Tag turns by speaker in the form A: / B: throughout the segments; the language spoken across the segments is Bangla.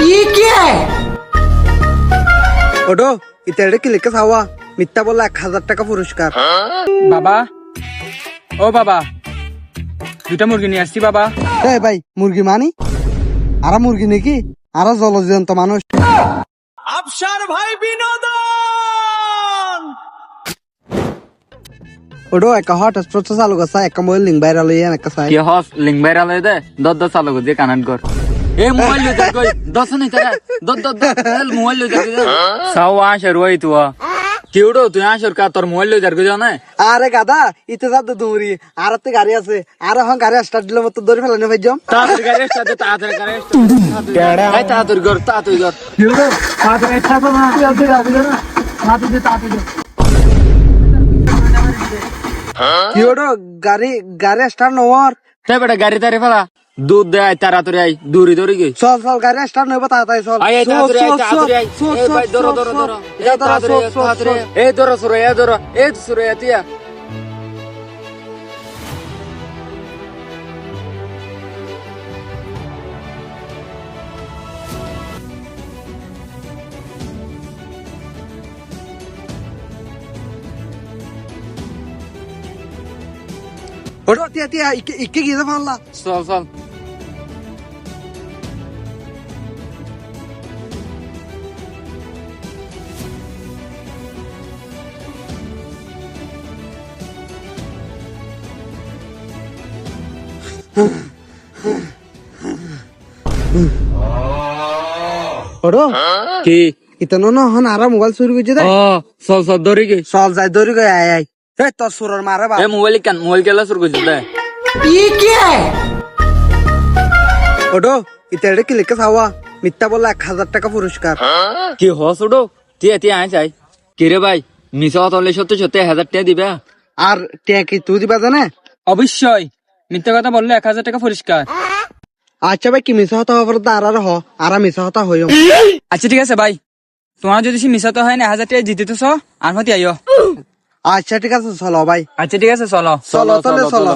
A: ये क्या है?
B: ওটো ইতারে কি লিখে খাওয়া মিথ্যা বললে 1000 টাকা পুরস্কার।
C: বাবা, ও বাবা, দুটা মুরগি নিয়ে আসছি বাবা।
B: এই ভাই মুরগি মানি আরা মুরগি নাকি আরা জলজন্ত মানুষ।
C: আফসার ভাই বিনোদন।
B: ওটো একটা হট স্পট চালু করছে একটা মোবাইল লিঙ্ক ভাইরাল হইয়া একটা চাই
C: কি হস লিঙ্ক ভাইরাল হয়ে দে দদ চালু করে দিয়ে কানেক্ট কর। এ মোবাইল লই যা কই দস নাই তারা দদ মোবাইল লই যা সাও আশার ওই তো কিউডো তুই আশার কা তোর মোবাইল লই যা কই জানা।
B: আরে গাদা ইতে যা দৌড়ি আর তে গাড়ি আছে আর এখন গাড়ি স্টার্ট দিলে মত দৌড়ি ফেলানো ভাইজম
C: তাড়াতাড়ি গাড়ি স্টার্ট দে তাড়াতাড়ি গাড়ি স্টার্ট এই তাড়াতাড়ি কর কিউডো তাড়াতাড়ি স্টার্ট না তাড়াতাড়ি
B: কি ওটো গাড়ি গাড়ি স্টার্ট নওয়ার
C: হে বেটা গাড়ি তারে ফেলা দুধ দে আই তাড়াতাড়ি আই দৌড়ি দৌড়ি গে
B: চল চল গাড়ি স্টার্ট নইব তাড়াতাড়ি চল
C: আই আই তাড়াতাড়ি আই তাড়াতাড়ি আই এই ভাই ধরো এই তাড়াতাড়ি এই ধরো সুরে এই সুরে এতিয়া
B: ওটো তিয়া তিয়া ইকে গিয়ে ফাল্লা
C: চল
B: ওটো
C: কি
B: ইতানো না হন আরা মোবাইল চুরি করছে দে
C: ও চল দৌড়ি গে
B: চল যাই দৌড়ি গই আই আই এই তোর সুরর মারে বা
C: এ মোবাইল কেলা শুরু করছিস দে
A: ये क्या है?
B: ওটো ইতারে কি লিখে খাওয়া মিথ্যা বললে 1000 টাকা পুরস্কার।
C: কি হস ওডো তিয়া আই চাই কি রে ভাই মিছা কথা বললে সত্যি 1000 টাকা দিবা।
B: আর টিয়া কি তুই দিবা জানে?
C: অবশ্যই মিথ্যা কথা বললে 1000 টাকা পুরস্কার।
B: আচ্ছা ভাই কি মিছা হতা হবার আর হ আর মিছা হতা হইও।
C: আচ্ছা ঠিক আছে ভাই তোমার যদি মিশাতে হয় না 1000 টাকা জিতেছ আর মতি আইও।
B: আচ্ছা ঠিক আছে চলো ভাই
C: আচ্ছা ঠিক আছে চলো
B: চলো চলো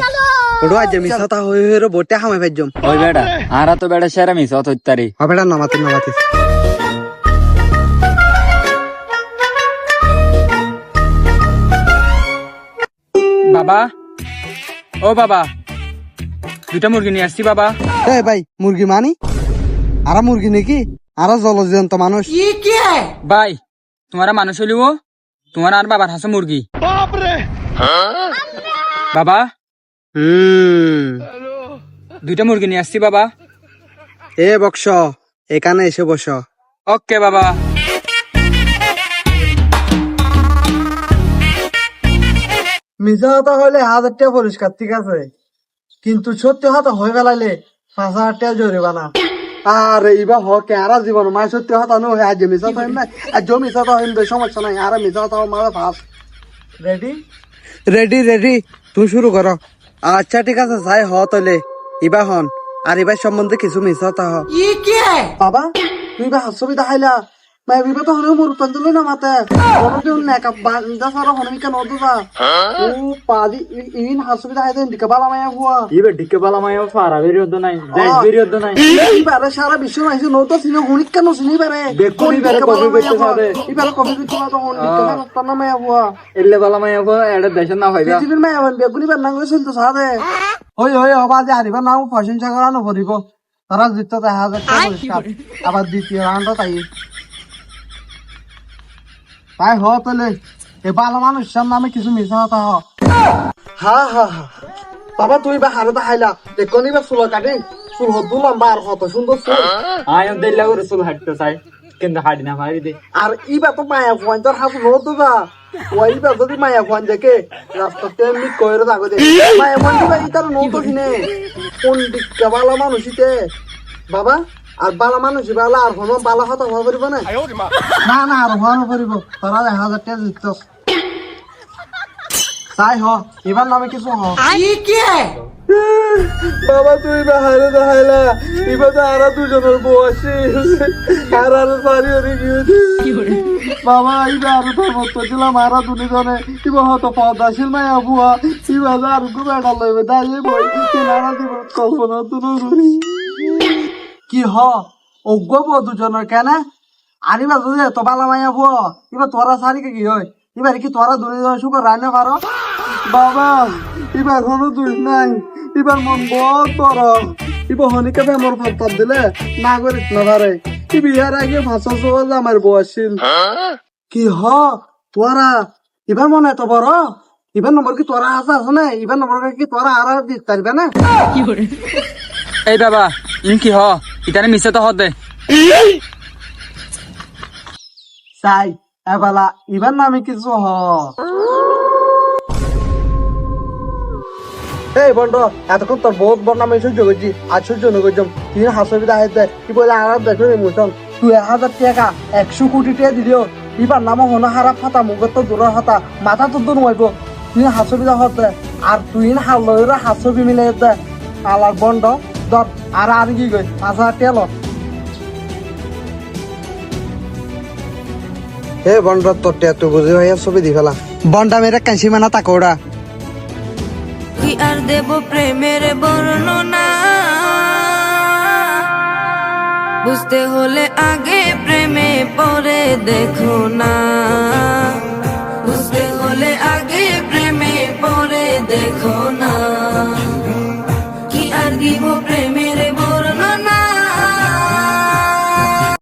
B: ওটো আজ মিছা হতা হই হই বটে হামে ভাইজম
C: ওই বেটা আর তো বেটা সেরা মিশা হইতারি
B: হবে না নামাতে
C: বাবা, ও বাবা, দুটা মুরগি নিয়ে আসছি বাবা।
B: এই ভাই মুরগি মানি আরা মুরগি নাকি আরা জলজন্ত মানুষ।
A: ये क्या है?
C: ভাই তোমারা মানুষ হইলিব তোমার আর বাবার হাসে মুরগি বাবা দুইটা মুরগি নিয়ে আসছি বাবা।
B: এ বক্স এখানে এসে বস।
C: ওকে বাবা।
B: মিছা হতা হইলে 1000 টাকা পুরস্কার ঠিক আছে কিন্তু সত্যি হতা হয়ে গেলাইলে 5000 টাকা জরিমানা। আর এইবা হকে আরা জীবন মাই সত্যি হতা নো হয় আজ মিছা হতা না আজ জমি মিছা হতা হইলে সমস্যা নাই আর মিছা হতা মারা ফাস। রেডি রেডি তুই শুরু কর। আচ্ছা ঠিক আছে যাই হ তলে ইবা হন আর এবার সম্বন্ধে কিছু মিছা হতা হ।
A: ये क्या है?
B: বাবা তুই বা হাসবি দেখাইলা মাই বিবা তো হনে মোর উত্তর দিল না মাতে বড় দিন না কা বান্দা সারা হনে কেন ওদা ও পাদি ইন হাসবি দেখাই দেন দিকে বালা মায়া হুয়া
C: ইবে ডিকে বালা মাই ফারা বিরোধ নাই দেশ বিরোধ নাই
B: ইবারে সারা বিশ্ব মাইছে নত সিনো হুনিক কেন সিনি বারে
C: বেকুনি বারে কবি বেতে সাদে
B: ইবারে কবি বিচ্ছু না তো হন দিকে না তন্ন মায়া হুয়া
C: এলে বালা মাই এডা দেশের না হইবা
B: পৃথিবীর মায়া হন বেকুনি বার নাঙ্গ শুনতো সাদে হই হবা যে হারিবা নাও প্রশংসা করানো পড়িব তারা জিততে 1000 টাকা পুরস্কার আবার দ্বিতীয় রাউন্ড তাই তাই হ তাহলে এ ভালো মানুষ সামনে আমি কিছু মিশা হতা হ। হা বাবা তুই বা হারতা খাইলা দেখনি বা চুল কাটি চুল হদু লম্বা আর কত সুন্দর চুল
C: আয় দেলা করে চুল হাঁটতে চাই কিন্তু হাঁটি না পারি দে
B: আর ইবা তো মায়া ফোন তোর হাসু হতো যা ওই বা যদি মায়া ফোন দেখে রাস্তাতে এমনি কইরে থাকো দে মায়া ফোন দিবা ইতার নতো কিনে কোন দিকটা ভালো মানুষইতে বাবা আর বালা মানুষ বালা আর হন বালা হতা হওয়া পারিব না না আর হওয়া পারিব তোরা 1000 টাকা জিতছস তাই হ এবার নামে কিছু হ।
A: ये क्या है?
B: বাবা তুই বাহারে দেখাইলা এবার তো আরা দুজনের বসে আর সারি হয়ে গিয়েছে বাবা এইবার আরো তোর মতো দিলাম আরা দুজনে এবার হয়তো পদাশীল মাই আবুয়া এবার আর গুবেটা লইবে দাঁড়িয়ে বই আরা দিব কল্পনা তো কি হ অজ্ঞ বো দুজনের কেন আনিবা যদি এত বালা মাইয়া বো এবার তোরা সারিকে কি হয় এবার কি তোরা দুজন শুকর রান্না পারো বাবা এবার কোনো দুই নাই এবার মন বহুত বড় এবার হনিকে বেমর ফাঁপাত দিলে না করে না পারে কি বিহার আগে ভাষা সহজ আমার বয়সিল কি হ তোরা এবার মনে এত বড় এবার নম্বর কি তোরা আছে না এবার নম্বর কি তোরা আর দিতে পারবে না
C: এই বাবা ইন কি হ ইতারে মিছে তো হদে
B: চাই এবেলা এবার নামে কিছু হ এই বন্ধ এতক্ষণ তোর বহুত বড় নামে সহ্য করছি আর সহ্য না করছম তুই হাসবিদা আইতে কি বলে আর দেখো ইমোশন তুই 1000 টাকা 100 কোটি টাকা দিলিও এবার নাম হনা হারা ফাতা মুগত তো দূরের হাতা মাথা তো দূর হইব তুই হাসবিদা হতে আর তুই হালরা হাসবি মিলে দে আলার বন্ধ দর আর কি কই 5000 টাকা ল হে বন্ডা তোর তুই বুঝে ভাইয়া ছবি দি ফেলা বন্ডা মেরে কাঁচি মানা তাকোড়া
D: কি আর দেব প্রেমের বর্ণনা বুঝতে হলে আগে প্রেমে পরে দেখো না বুঝতে হলে আগে প্রেমে পরে দেখো না